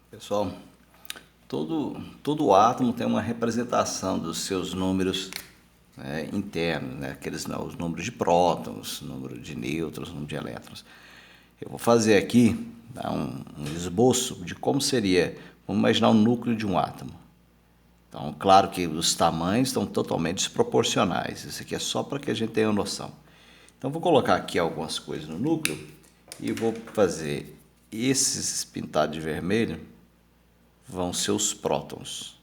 Pessoal, todo átomo tem uma representação dos seus números, né, internos, né? Os números de prótons, número de nêutrons, número de elétrons. Eu vou fazer aqui, tá, um esboço de como seria, vamos imaginar o núcleo de um átomo. Então, claro que os tamanhos estão totalmente desproporcionais. Isso aqui é só para que a gente tenha uma noção. Então, vou colocar aqui algumas coisas no núcleo e vou fazer esses pintados de vermelho, vão ser os prótons,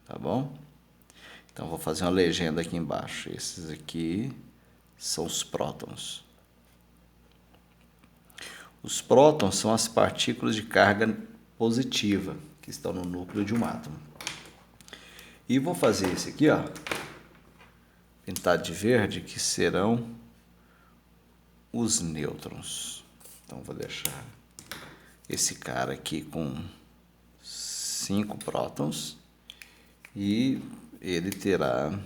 tá bom? Então, vou fazer uma legenda aqui embaixo. Esses aqui são os prótons. Os prótons são as partículas de carga positiva que estão no núcleo de um átomo. E vou fazer esse aqui, ó, pintado de verde, que serão os nêutrons. Então, vou deixar esse cara aqui com 5 prótons e ele terá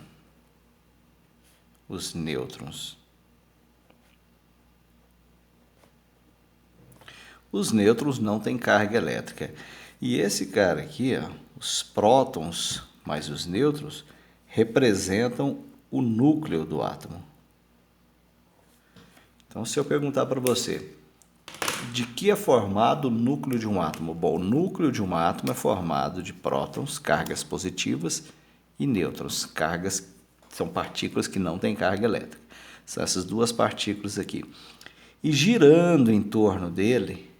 os nêutrons. Os nêutrons não têm carga elétrica. E esse cara aqui, ó, os prótons mais os nêutrons, representam o núcleo do átomo. Então, se eu perguntar para você, de que é formado o núcleo de um átomo? Bom, o núcleo de um átomo é formado de prótons, cargas positivas, e nêutrons, são partículas que não têm carga elétrica. São essas duas partículas aqui. E girando em torno dele,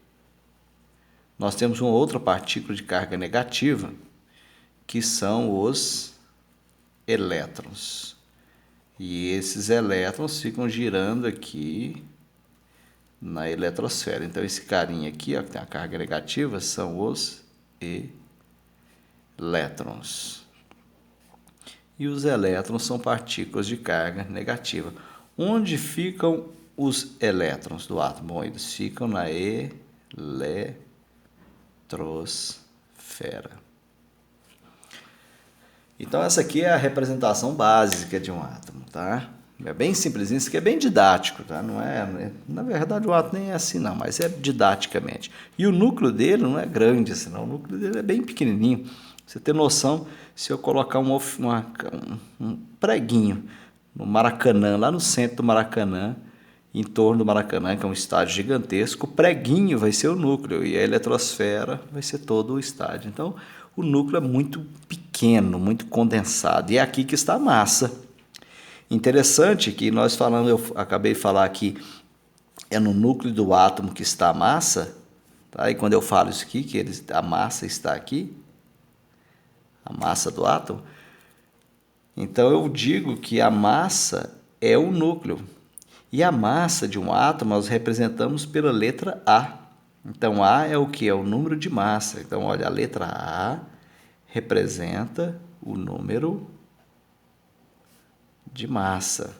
nós temos uma outra partícula de carga negativa, que são os elétrons. E esses elétrons ficam girando aqui na eletrosfera. Então, esse carinha aqui, ó, que tem a carga negativa, são os elétrons. E os elétrons são partículas de carga negativa. Onde ficam os elétrons do átomo? Bom, eles ficam na eletrosfera. Então, essa aqui é a representação básica de um átomo, tá? É bem simplesinho, isso aqui é bem didático, tá? Não é, na verdade, o átomo nem é assim, não, mas é didaticamente. E o núcleo dele não é grande assim, não. O núcleo dele é bem pequenininho. Você tem noção, se eu colocar um preguinho no Maracanã, lá no centro do Maracanã, em torno do Maracanã, que é um estádio gigantesco, o preguinho vai ser o núcleo e a eletrosfera vai ser todo o estádio. Então, o núcleo é muito pequeno, muito condensado, e é aqui que está a massa. Interessante que nós falando, eu acabei de falar que é no núcleo do átomo que está a massa, tá? E quando eu falo isso aqui, que a massa está aqui, a massa do átomo, então eu digo que a massa é o núcleo. E a massa de um átomo nós representamos pela letra A. Então, A é o que? É o número de massa. Então, olha, a letra A representa o número de massa.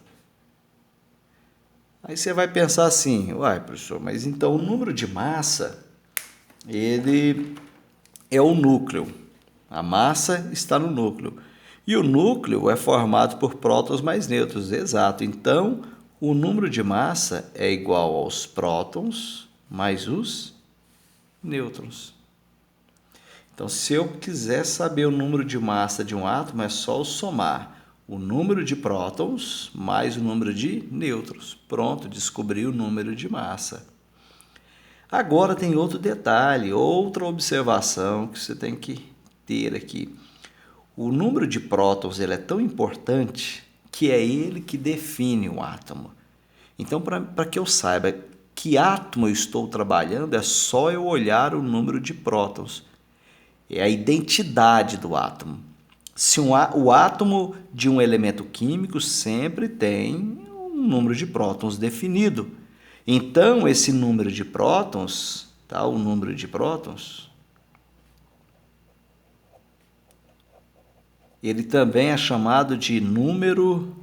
Aí você vai pensar assim, uai, professor, mas então o número de massa, ele é o núcleo. A massa está no núcleo. E o núcleo é formado por prótons mais nêutrons, exato. Então, o número de massa é igual aos prótons mais os nêutrons. Então, se eu quiser saber o número de massa de um átomo, é só somar o número de prótons mais o número de nêutrons. Pronto, descobri o número de massa. Agora tem outro detalhe, outra observação que você tem que ter aqui. O número de prótons ele é tão importante que é ele que define o átomo. Então, para que eu saiba que átomo eu estou trabalhando, é só eu olhar o número de prótons. É a identidade do átomo. O átomo de um elemento químico sempre tem um número de prótons definido. Então, esse número de prótons, tá? O número de prótons, ele também é chamado de número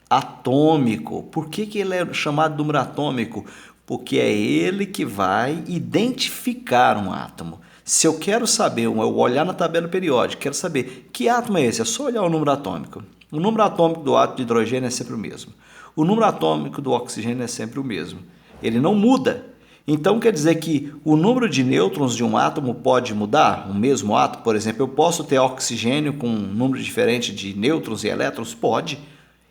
atômico. Por que ele é chamado de número atômico? Porque é ele que vai identificar um átomo. Se eu quero saber, eu olhar na tabela periódica, quero saber que átomo é esse, é só olhar o número atômico. O número atômico do átomo de hidrogênio é sempre o mesmo. O número atômico do oxigênio é sempre o mesmo. Ele não muda. Então quer dizer que o número de nêutrons de um átomo pode mudar? O mesmo átomo, por exemplo, eu posso ter oxigênio com um número diferente de nêutrons e elétrons? Pode.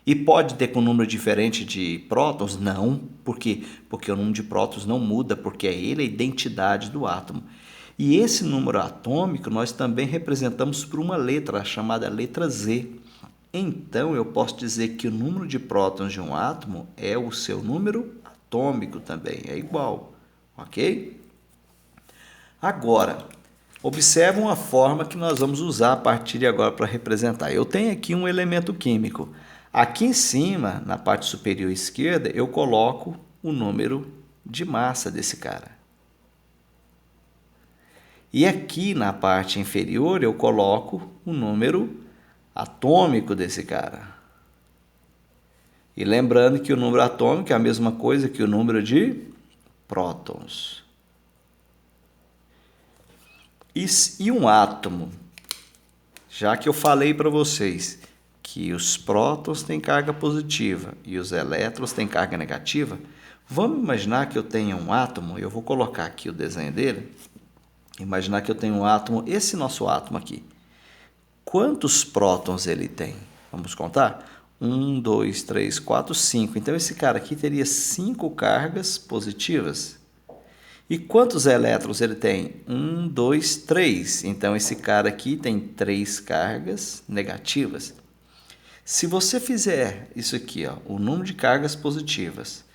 E pode ter com um número diferente de prótons? Não. Por quê? Porque o número de prótons não muda, porque é ele a identidade do átomo. E esse número atômico nós também representamos por uma letra chamada letra Z. Então eu posso dizer que o número de prótons de um átomo é o seu número atômico também, é igual. Ok? Agora, observe uma forma que nós vamos usar a partir de agora para representar. Eu tenho aqui um elemento químico. Aqui em cima, na parte superior esquerda, eu coloco o número de massa desse cara. E aqui na parte inferior, eu coloco o número atômico desse cara. E lembrando que o número atômico é a mesma coisa que o número de prótons. E um átomo? Já que eu falei para vocês que os prótons têm carga positiva e os elétrons têm carga negativa, vamos imaginar que eu tenha um átomo, eu vou colocar aqui o desenho dele, imaginar que eu tenho um átomo, esse nosso átomo aqui. Quantos prótons ele tem? Vamos contar? 1, 2, 3, 4, 5. Então, esse cara aqui teria 5 cargas positivas. E quantos elétrons ele tem? 1, 2, 3. Então, esse cara aqui tem 3 cargas negativas. Se você fizer isso aqui, ó, o número de cargas positivas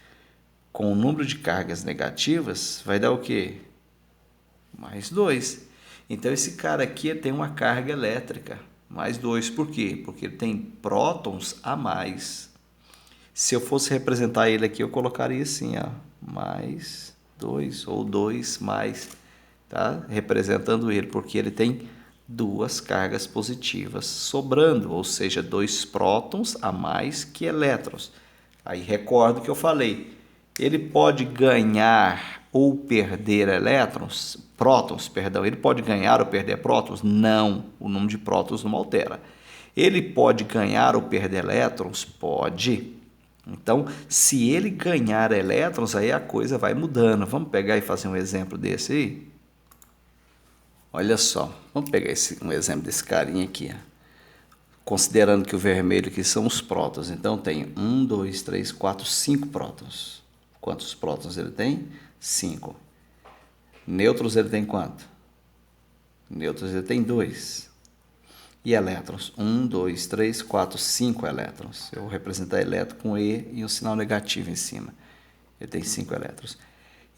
com o número de cargas negativas, vai dar o quê? Mais 2. Então, esse cara aqui tem uma carga elétrica, mais 2. Por quê? Porque ele tem prótons a mais. Se eu fosse representar ele aqui, eu colocaria assim, ó, mais 2 ou 2 mais, tá? Representando ele, porque ele tem 2 cargas positivas sobrando, ou seja, 2 prótons a mais que elétrons. Aí recordo que eu falei, ele pode ganhar ou perder prótons, ele pode ganhar ou perder prótons? Não, o número de prótons não altera. Ele pode ganhar ou perder elétrons? Pode. Então, se ele ganhar elétrons, aí a coisa vai mudando. Vamos pegar e fazer um exemplo desse aí? Olha só, vamos pegar um exemplo desse carinha aqui. Considerando que o vermelho aqui são os prótons. Então, tem 1, 2, 3, 4, 5 prótons. Quantos prótons ele tem? 5. Nêutrons ele tem quanto? Nêutrons ele tem 2. E elétrons? 1, 2, 3, 4, 5 elétrons. Eu vou representar elétron com E e um sinal negativo em cima. Ele tem 5 elétrons.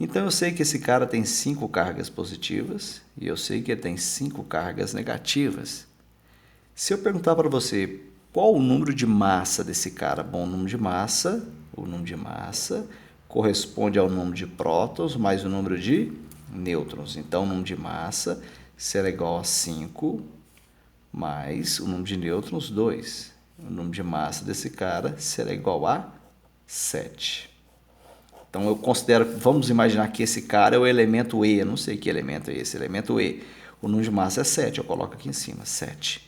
Então eu sei que esse cara tem 5 cargas positivas e eu sei que ele tem 5 cargas negativas. Se eu perguntar para você qual o número de massa desse cara, bom, o número de massa corresponde ao número de prótons mais o número de nêutrons. Então, o número de massa será igual a 5 mais o número de nêutrons, 2. O número de massa desse cara será igual a 7. Então, eu considero, vamos imaginar que esse cara é o elemento E. Eu não sei que elemento é esse, elemento E. O número de massa é 7, eu coloco aqui em cima, 7.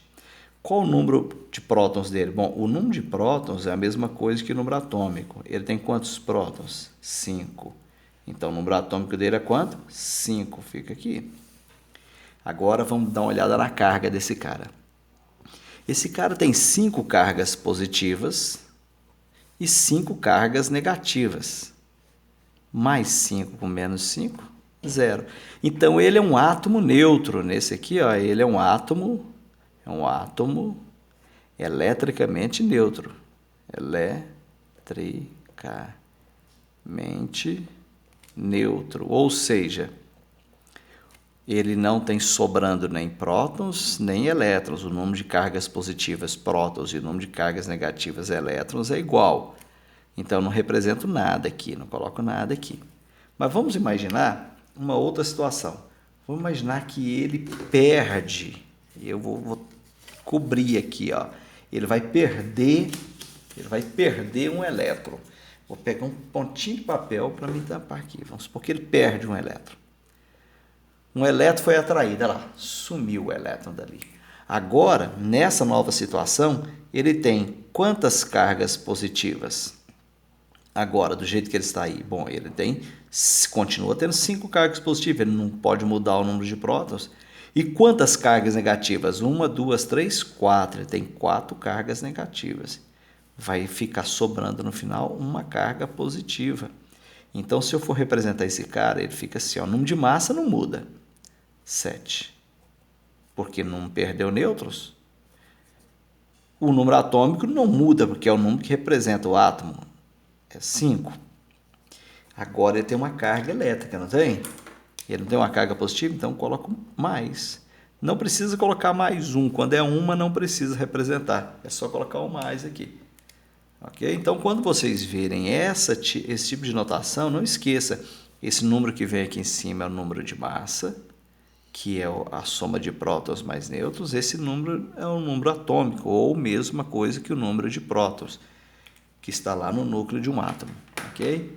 Qual o número de prótons dele? Bom, o número de prótons é a mesma coisa que o número atômico. Ele tem quantos prótons? 5. Então, o número atômico dele é quanto? 5. Fica aqui. Agora, vamos dar uma olhada na carga desse cara. Esse cara tem 5 cargas positivas e 5 cargas negativas. Mais 5 com menos 5, 0. Então, ele é um átomo neutro. Nesse aqui, ó, ele é um átomo eletricamente neutro. Eletricamente neutro. Ou seja, ele não tem sobrando nem prótons nem elétrons. O número de cargas positivas prótons e o número de cargas negativas elétrons é igual. Então, não represento nada aqui, não coloco nada aqui. Mas vamos imaginar uma outra situação. Vamos imaginar que ele perde. Eu vou cobrir aqui, ó. Ele vai perder um elétron. Vou pegar um pontinho de papel para me tampar aqui. Vamos supor que ele perde um elétron. Um elétron foi atraído, olha lá, sumiu o elétron dali. Agora, nessa nova situação, ele tem quantas cargas positivas? Agora, do jeito que ele está aí, bom, ele continua tendo 5 cargas positivas, ele não pode mudar o número de prótons. E quantas cargas negativas? 1, 2, 3, 4. Ele tem 4 cargas negativas. Vai ficar sobrando no final uma carga positiva. Então, se eu for representar esse cara, ele fica assim, ó, o número de massa não muda, 7, porque não perdeu nêutrons. O número atômico não muda, porque é o número que representa o átomo, é 5. Agora ele tem uma carga elétrica, não tem? Ele não tem uma carga positiva, então coloco mais. Não precisa colocar mais um, quando é uma não precisa representar, é só colocar um mais aqui. Ok? Então, quando vocês verem esse tipo de notação, não esqueça, esse número que vem aqui em cima é o número de massa, que é a soma de prótons mais nêutrons. Esse número é um número atômico, ou mesma coisa que o número de prótons, que está lá no núcleo de um átomo. Ok?